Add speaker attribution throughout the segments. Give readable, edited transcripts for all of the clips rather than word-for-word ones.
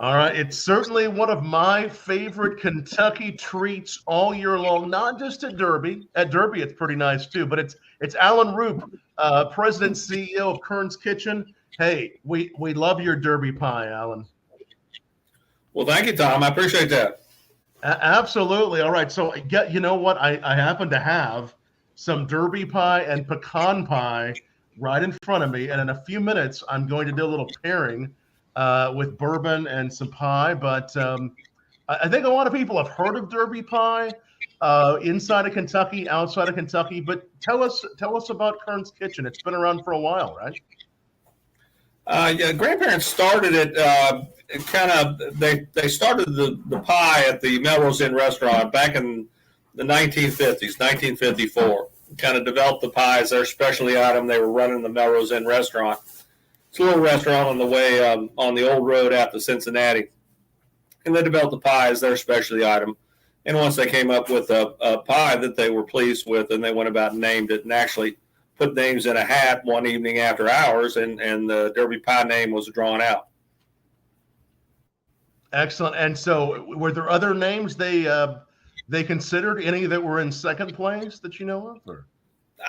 Speaker 1: All right, it's certainly one of my favorite Kentucky treats all year long. Not just at Derby. At Derby, it's pretty nice too. But it's Alan Rupp, President CEO of Kern's Kitchen. Hey, we love your Derby pie, Alan.
Speaker 2: Well, thank you, Tom. I appreciate that.
Speaker 1: Absolutely. All right. So you know what? I happen to have some Derby pie and pecan pie right in front of me, and in a few minutes, I'm going to do a little pairing with bourbon and some pie. But I think a lot of people have heard of Derby pie inside of Kentucky, outside of Kentucky. But tell us about Kern's Kitchen. It's been around for a while, right?
Speaker 2: Yeah, grandparents started it. They started the pie at the Melrose Inn restaurant back in the 1950s, 1954. Kind of developed the pie as their specialty item. They were running the Melrose Inn restaurant. It's a little restaurant on the way on the old road out to Cincinnati, and they developed the pie as their specialty item. And once they came up with a pie that they were pleased with, and they went about and named it, and actually put names in a hat one evening after hours, and the Derby pie name was drawn out.
Speaker 1: Excellent. And so, were there other names they considered? Any that were in second place that you know of? Or?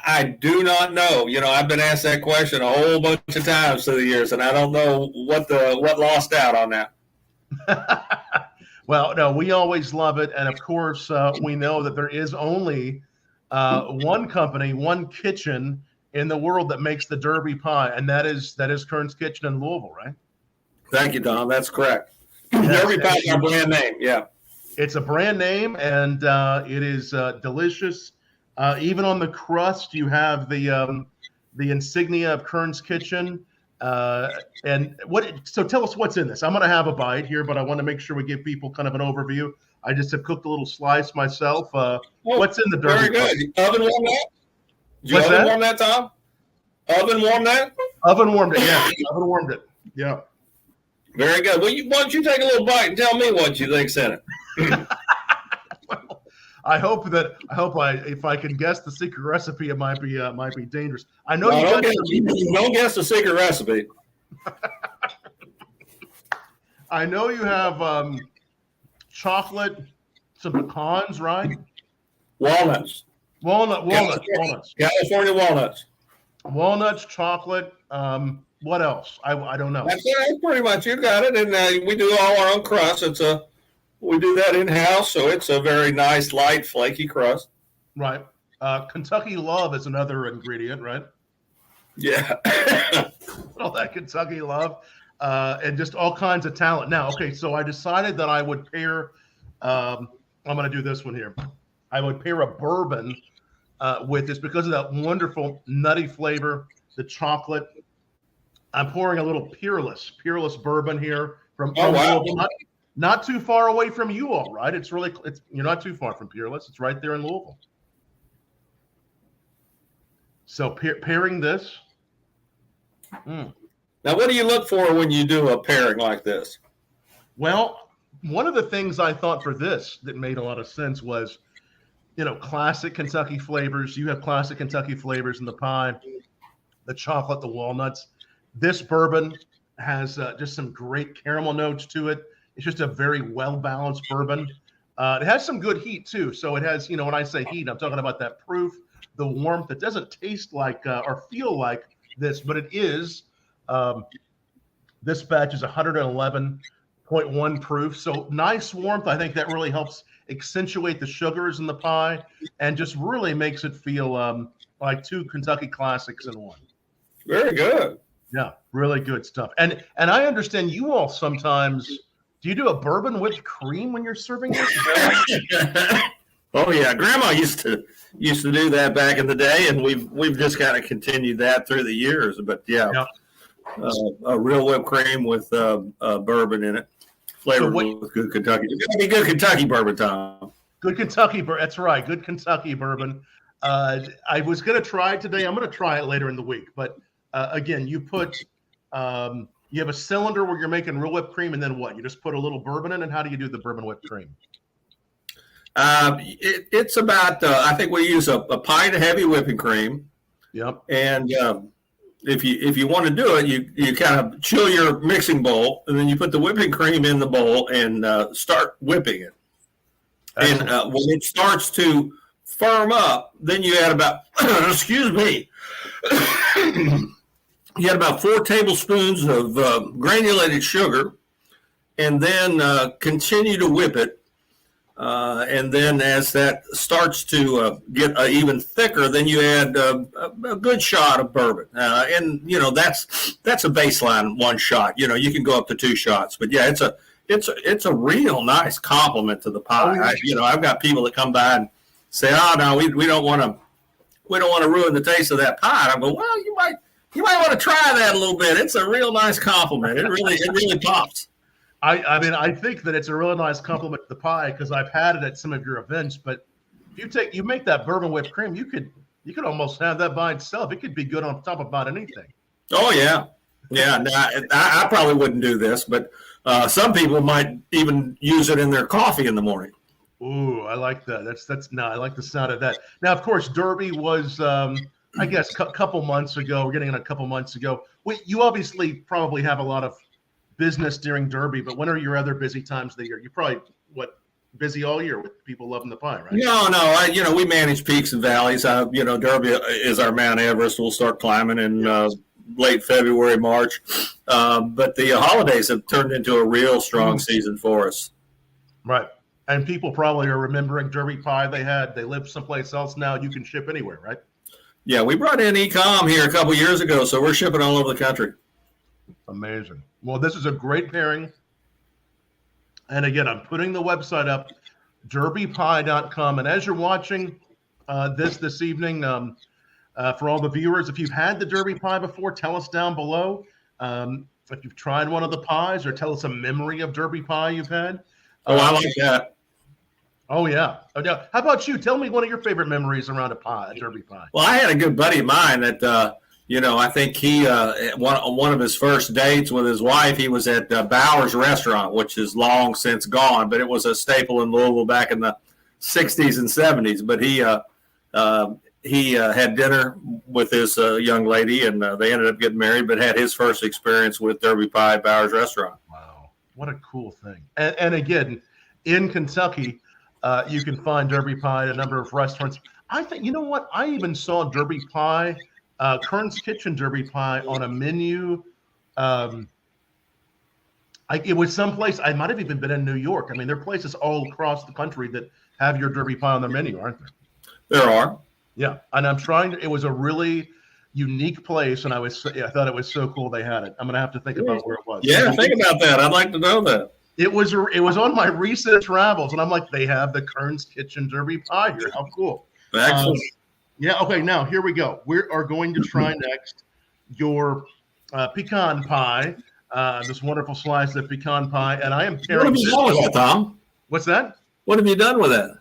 Speaker 2: I do not know. I've been asked that question a whole bunch of times through the years, and I don't know what lost out on that.
Speaker 1: Well, no, we always love it, and of course, we know that there is only one company, one kitchen in the world that makes the Derby pie, and that is Kern's Kitchen in Louisville, right?
Speaker 2: Thank you, Don. That's correct. Yes, Derby pie is a brand name. Yeah,
Speaker 1: it's a brand name, and it is delicious. Even on the crust, you have the insignia of Kern's Kitchen. And so tell us what's in this. I'm going to have a bite here, but I want to make sure we give people kind of an overview. I just have cooked a little slice myself. What's in the Derby?
Speaker 2: Very good. Oven warm that? Did you oven warm that, Tom? Oven warm that?
Speaker 1: Oven warmed it, yeah. Oven warmed it. Yeah.
Speaker 2: Very good. Well, why don't you take a little bite and tell me what you think's in it?
Speaker 1: Well, if I can guess the secret recipe, it might be dangerous. I know
Speaker 2: don't guess the secret recipe.
Speaker 1: I know you have chocolate, some pecans, right?
Speaker 2: Walnuts. California walnuts.
Speaker 1: Walnuts, chocolate. What else? I don't know.
Speaker 2: That's pretty much you got it. And we do all our own crust. We do that in house, so it's a very nice, light, flaky crust.
Speaker 1: Right. Kentucky love is another ingredient, right?
Speaker 2: Yeah.
Speaker 1: All that Kentucky love, and just all kinds of talent. Now, okay, so I decided that I would pair. I'm going to do this one here. I would pair a bourbon with this because of that wonderful nutty flavor, the chocolate. I'm pouring a little Peerless bourbon here from
Speaker 2: wow.
Speaker 1: Not too far away from you all, right? You're not too far from Peerless. It's right there in Louisville. So pairing this.
Speaker 2: Now, what do you look for when you do a pairing like this?
Speaker 1: Well, one of the things I thought for this that made a lot of sense was, classic Kentucky flavors. You have classic Kentucky flavors in the pie, the chocolate, the walnuts. This bourbon has just some great caramel notes to it. It's just a very well-balanced bourbon. It has some good heat, too. So it has, when I say heat, I'm talking about that proof, the warmth. It doesn't taste like or feel like this, but it is. This batch is 111.1 proof. So nice warmth. I think that really helps accentuate the sugars in the pie and just really makes it feel like two Kentucky classics in one.
Speaker 2: Very good.
Speaker 1: Yeah, really good stuff. And I understand you all sometimes... Do you do a bourbon whipped cream when you're serving it?
Speaker 2: Oh yeah, Grandma used to do that back in the day, and we've just kind of continued that through the years. But yeah. A real whipped cream with bourbon in it, flavored with good Kentucky. It's gonna be good Kentucky bourbon, Tom.
Speaker 1: Good Kentucky bourbon. That's right, good Kentucky bourbon. I was gonna try it today. I'm gonna try it later in the week. But again, you put. You have a cylinder where you're making real whipped cream, and then what? You just put a little bourbon in, and how do you do the bourbon whipped cream?
Speaker 2: It's about, I think we use a pint of heavy whipping cream.
Speaker 1: Yep.
Speaker 2: And if you want to do it, you kind of chill your mixing bowl, and then you put the whipping cream in the bowl and start whipping it. Excellent. And when it starts to firm up, then you add about excuse me, you add about 4 tablespoons of granulated sugar, and then continue to whip it. And then as that starts to get even thicker, then you add a good shot of bourbon. And, that's a baseline 1 shot. You can go up to 2 shots. But, yeah, it's a real nice compliment to the pie. I've got people that come by and say, oh, no, we don't want to ruin the taste of that pie. And I go, well, you might want to try that a little bit. It's a real nice compliment. It really pops.
Speaker 1: I mean, I think that it's a really nice compliment to the pie because I've had it at some of your events. But if you make that bourbon whipped cream, you could almost have that by itself. It could be good on top of about anything.
Speaker 2: Oh yeah. No, I probably wouldn't do this, but some people might even use it in their coffee in the morning.
Speaker 1: Ooh, I like that. I like the sound of that. Now, of course, Derby was, I guess, a couple months ago. We're getting in a couple months ago. You obviously probably have a lot of business during Derby, but when are your other busy times of the year? You're probably busy all year with people loving the pie, right?
Speaker 2: No. We manage peaks and valleys. Derby is our Mount Everest. We'll start climbing in late February, March. But the holidays have turned into a real strong season for us.
Speaker 1: Right. And people probably are remembering Derby pie they live someplace else now. You can ship anywhere, right?
Speaker 2: Yeah, we brought in e-com here a couple years ago, so we're shipping all over the country.
Speaker 1: Amazing. Well, this is a great pairing. And again, I'm putting the website up, derbypie.com. And as you're watching this evening, for all the viewers, if you've had the Derby pie before, tell us down below. If you've tried one of the pies, or tell us a memory of Derby pie you've had.
Speaker 2: I like that.
Speaker 1: Oh, yeah. How about you? Tell me one of your favorite memories around a Derby pie.
Speaker 2: Well, I had a good buddy of mine that I think he one of his first dates with his wife, he was at Bauer's Restaurant, which is long since gone, but it was a staple in Louisville back in the 60s and 70s. But he had dinner with this young lady, and they ended up getting married, but had his first experience with Derby pie at Bauer's Restaurant.
Speaker 1: Wow, what a cool thing. And again, in Kentucky, you can find Derby pie at a number of restaurants. I think, you know what? I even saw Derby pie, Kern's Kitchen Derby pie on a menu. It was someplace, I might have even been in New York. I mean, there are places all across the country that have your Derby pie on their menu, aren't there?
Speaker 2: There are.
Speaker 1: Yeah. And it was a really unique place. And I thought it was so cool they had it. I'm going to have to think about where it was.
Speaker 2: Yeah, think about that. I'd like to know that.
Speaker 1: It was on my recent travels, and I'm like, they have the Kern's Kitchen Derby pie here. How cool.
Speaker 2: Excellent.
Speaker 1: Yeah. Okay. Now here we go. We are going to try next your pecan pie. This wonderful slice of pecan pie, and I am pairing.
Speaker 2: What have you done with it, Tom?
Speaker 1: What's that?
Speaker 2: What have you done with it?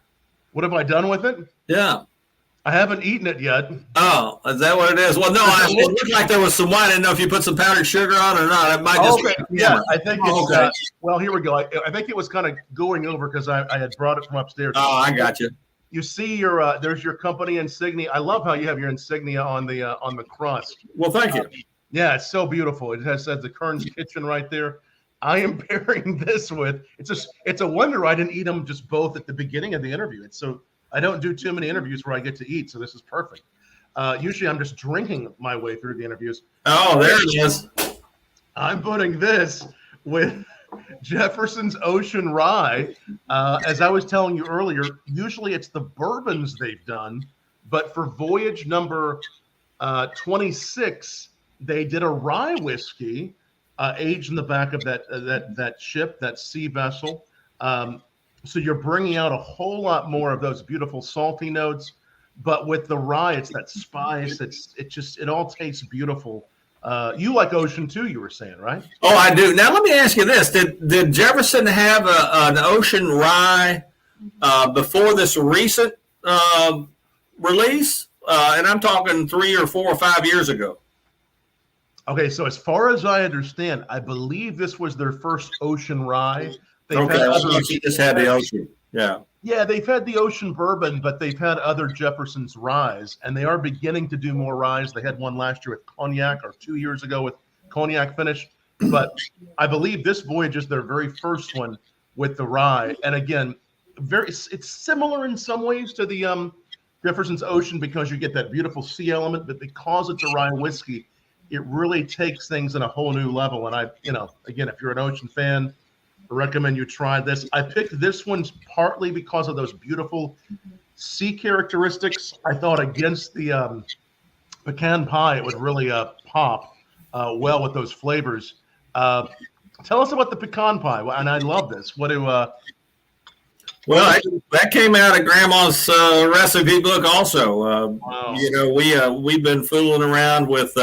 Speaker 1: What have I done with it?
Speaker 2: Yeah.
Speaker 1: I haven't eaten it yet.
Speaker 2: Oh, is that what it is? Well, no, it looked like there was some wine. I didn't know if you put some powdered sugar on it or not. It might just
Speaker 1: yeah, I think it's okay. Well, here we go. I think it was kind of going over because I had brought it from upstairs.
Speaker 2: Oh, I got you.
Speaker 1: You see there's your company insignia. I love how you have your insignia on the crust.
Speaker 2: Well, thank you.
Speaker 1: Yeah, it's so beautiful. It says the Kern's Kitchen right there. I am pairing this with it's a wonder I didn't eat them just both at the beginning of the interview. I don't do too many interviews where I get to eat, so this is perfect. Usually I'm just drinking my way through the interviews.
Speaker 2: Oh, there it is.
Speaker 1: I'm putting this with Jefferson's Ocean Rye. As I was telling you earlier, usually it's the bourbons they've done, but for voyage number 26, they did a rye whiskey aged in the back of that ship, that sea vessel. So you're bringing out a whole lot more of those beautiful salty notes, but with the rye, it's that spice. It all tastes beautiful. You like Ocean too, you were saying, right?
Speaker 2: Oh, I do. Now let me ask you this: Did Jefferson have an Ocean Rye before this recent release? And I'm talking 3 or 4 or 5 years ago.
Speaker 1: Okay, so as far as I understand, I believe this was their first Ocean Rye.
Speaker 2: Okay, I thought you just had the Ocean. Yeah.
Speaker 1: Yeah, they've had the Ocean Bourbon, but they've had other Jefferson's ryes, and they are beginning to do more ryes. They had one last year with cognac, or 2 years ago with cognac finish. But I believe this voyage is their very first one with the rye. And again, it's similar in some ways to the Jefferson's Ocean because you get that beautiful sea element, but because it's a rye whiskey, it really takes things in a whole new level. And again, if you're an Ocean fan, I recommend you try this. I picked this one partly because of those beautiful sea characteristics. I thought against the pecan pie, it would really pop well with those flavors. Tell us about the pecan pie, and I love this. Well,
Speaker 2: that came out of Grandma's recipe book also.
Speaker 1: Wow.
Speaker 2: We've been fooling around with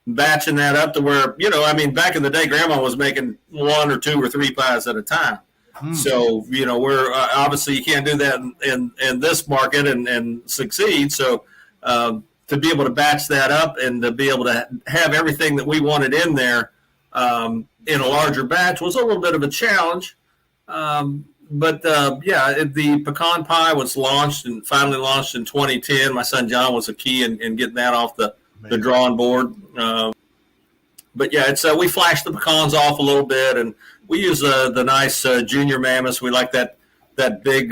Speaker 2: batching that up to where, back in the day, Grandma was making 1 or 2 or 3 pies at a time. So, we're obviously you can't do that in this market and succeed. So to be able to batch that up and to be able to have everything that we wanted in there in a larger batch was a little bit of a challenge. But the pecan pie was finally launched in 2010. My son John was a key in getting that off the drawing board. But yeah, it's we flash the pecans off a little bit, and we use the nice junior mammoths. We like that big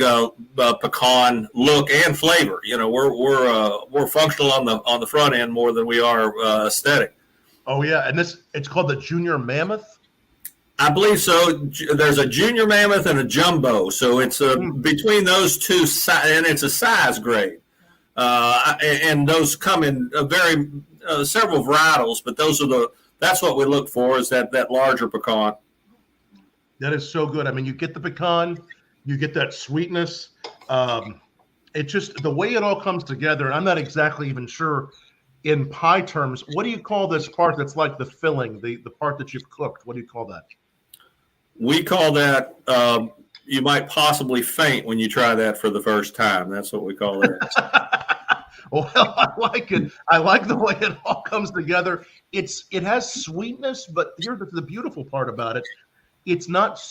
Speaker 2: pecan look and flavor. We're functional on the front end more than we are aesthetic.
Speaker 1: Oh yeah, and it's called the Junior Mammoth.
Speaker 2: I believe so. There's a junior mammoth and a jumbo, so it's between those two, and it's a size grade. And those come in several varietals, but that's what we look for is that larger pecan.
Speaker 1: That is so good. I mean, you get the pecan, you get that sweetness. It just the way it all comes together. And I'm not exactly even sure in pie terms. What do you call this part that's like the filling, the part that you've cooked? What do you call that?
Speaker 2: We call that. You might possibly faint when you try that for the first time. That's what we call it.
Speaker 1: Well, I like it. I like the way it all comes together. It has sweetness, but here's the beautiful part about it. It's not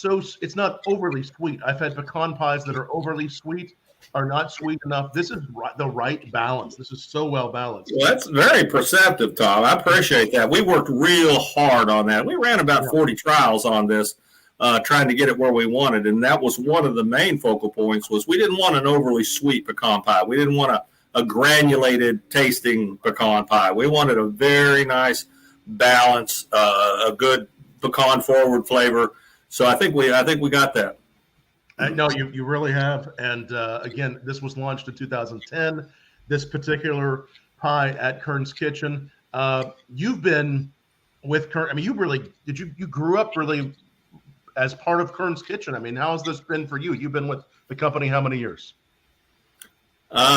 Speaker 1: overly sweet. I've had pecan pies that are overly sweet, are not sweet enough. This is the right balance. This is so well balanced.
Speaker 2: Well, that's very perceptive, Tom. I appreciate that. We worked real hard on that. We ran about 40 trials on this, trying to get it where we wanted. And that was one of the main focal points was we didn't want an overly sweet pecan pie. We didn't want a granulated tasting pecan pie. We wanted a very nice balance, a good pecan forward flavor. So I think we got that.
Speaker 1: No, you really have. And again, this was launched in 2010. This particular pie at Kern's Kitchen. You've been with Kern. I mean, you grew up really as part of Kern's Kitchen. I mean, how has this been for you? You've been with the company how many years?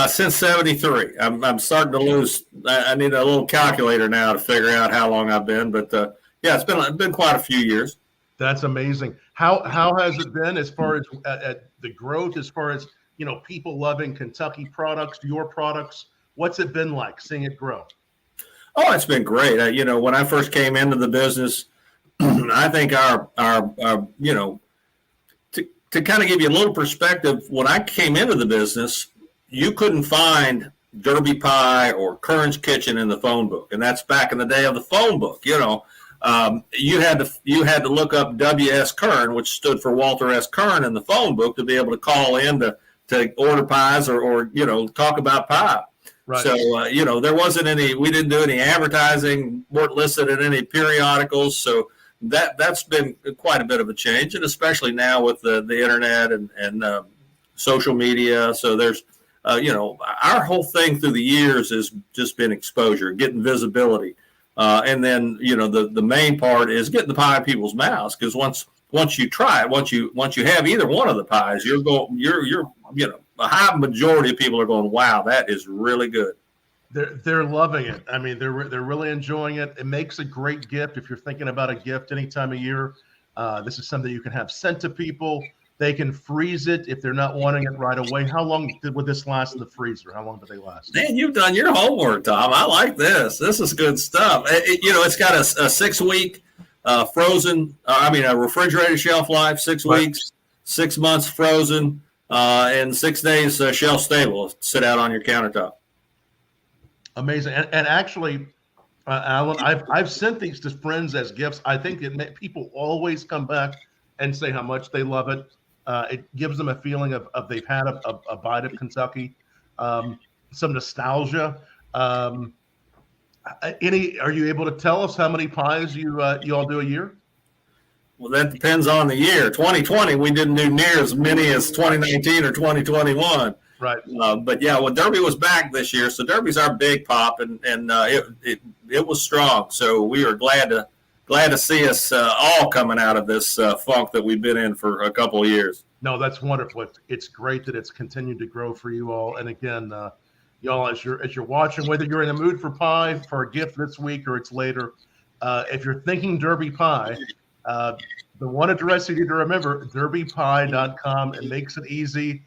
Speaker 2: Since 73. I'm starting to lose. I need a little calculator now to figure out how long I've been. But it's been quite a few years.
Speaker 1: That's amazing. How has it been as far as at the growth, as far as people loving Kentucky products, your products? What's it been like seeing it grow?
Speaker 2: Oh, it's been great. When I first came into the business, I think our to kind of give you a little perspective, when I came into the business, you couldn't find Derby Pie or Kern's Kitchen in the phone book, and that's back in the day of the phone book. You had to look up W.S. Kern, which stood for Walter S. Kern in the phone book to be able to call in to order pies or talk about pie.
Speaker 1: Right.
Speaker 2: So, there wasn't we didn't do any advertising, weren't listed in any periodicals. So that's been quite a bit of a change. And especially now with the internet and social media. So there's, our whole thing through the years has just been exposure, getting visibility. And then, the main part is getting the pie in people's mouths. Because once you try it, once you have either one of the pies, a high majority of people are going, wow, that is really good.
Speaker 1: They're loving it. I mean, they're really enjoying it. It makes a great gift if you're thinking about a gift any time of year. This is something you can have sent to people. They can freeze it if they're not wanting it right away. How long would this last in the freezer? How long do they last?
Speaker 2: Man, you've done your homework, Tom. I like this. This is good stuff. It's got a 6-week a refrigerated shelf life, 6 weeks, 6 months frozen. and 6 days shelf stable. Sit out on your countertop.
Speaker 1: Amazing. And actually, Alan, I've sent these to friends as gifts. I think people always come back and say how much they love it. It gives them a feeling of they've had a bite of Kentucky, some nostalgia. Are you able to tell us how many pies you all do a year?
Speaker 2: Well, that depends on the year. 2020, we didn't do near as many as 2019 or 2021.
Speaker 1: Right.
Speaker 2: But yeah, well, Derby was back this year, so Derby's our big pop, and it was strong. So we are glad to see us all coming out of this funk that we've been in for a couple of years.
Speaker 1: No, that's wonderful. It's great that it's continued to grow for you all. And again, y'all, as you're watching, whether you're in the mood for pie for a gift this week or it's later, if you're thinking Derby pie, the one address you need to remember, derbypie.com. It makes it easy.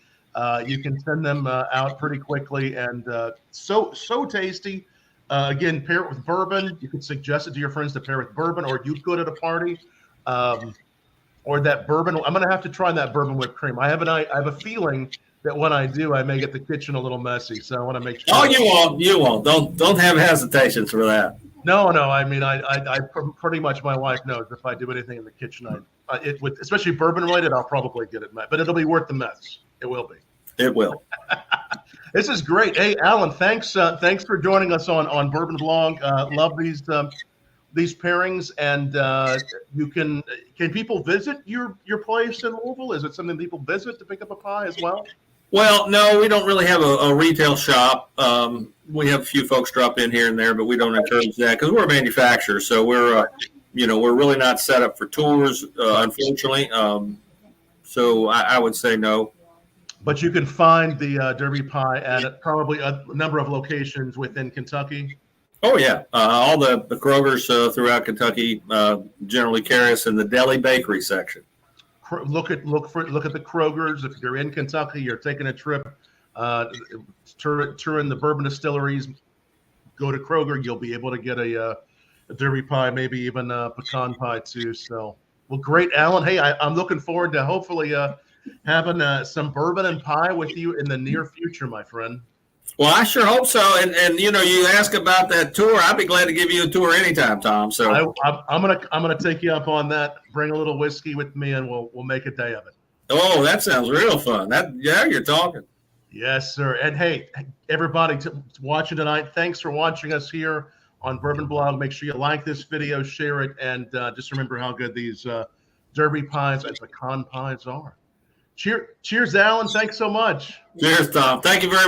Speaker 1: You can send them out pretty quickly, and so tasty. Again, pair it with bourbon. You could suggest it to your friends to pair with bourbon, or you could at a party, or that bourbon. I'm going to have to try that bourbon whipped cream. I have a feeling that when I do, I may get the kitchen a little messy. So I want to make sure.
Speaker 2: Oh, you won't. Don't have hesitations for that.
Speaker 1: No. I mean, I pretty much, my wife knows if I do anything in the kitchen, especially bourbon related, I'll probably get it, but it'll be worth the mess. It will be. It will. This is great. Hey, Alan, thanks for joining us on Bourbon Blog. Love these pairings, and can people visit your place in Louisville? Is it something people visit to pick up a pie as well?
Speaker 2: Well, no, we don't really have a retail shop. We have a few folks drop in here and there, but we don't encourage that because we're a manufacturer. So we're really not set up for tours, unfortunately. So I would say no.
Speaker 1: But you can find the Derby pie at probably a number of locations within Kentucky.
Speaker 2: Oh yeah, all the Kroger's throughout Kentucky generally carry us in the deli bakery section.
Speaker 1: Look at the Kroger's. If you're in Kentucky, you're taking a trip, touring the bourbon distilleries, go to Kroger. You'll be able to get a Derby pie, maybe even a pecan pie too. So, well, great, Alan. Hey, I'm looking forward to hopefully having some bourbon and pie with you in the near future, my friend.
Speaker 2: Well, I sure hope so. And you ask about that tour. I'd be glad to give you a tour anytime, Tom. So
Speaker 1: I'm gonna take you up on that. Bring a little whiskey with me, and we'll make a day of it.
Speaker 2: Oh, that sounds real fun. You're talking.
Speaker 1: Yes, sir. And hey, everybody watching tonight, thanks for watching us here on Bourbon Blog. Make sure you like this video, share it, and just remember how good these Derby pies and pecan pies are. Cheers, Alan. Thanks so much.
Speaker 2: Cheers, Tom. Thank you very much.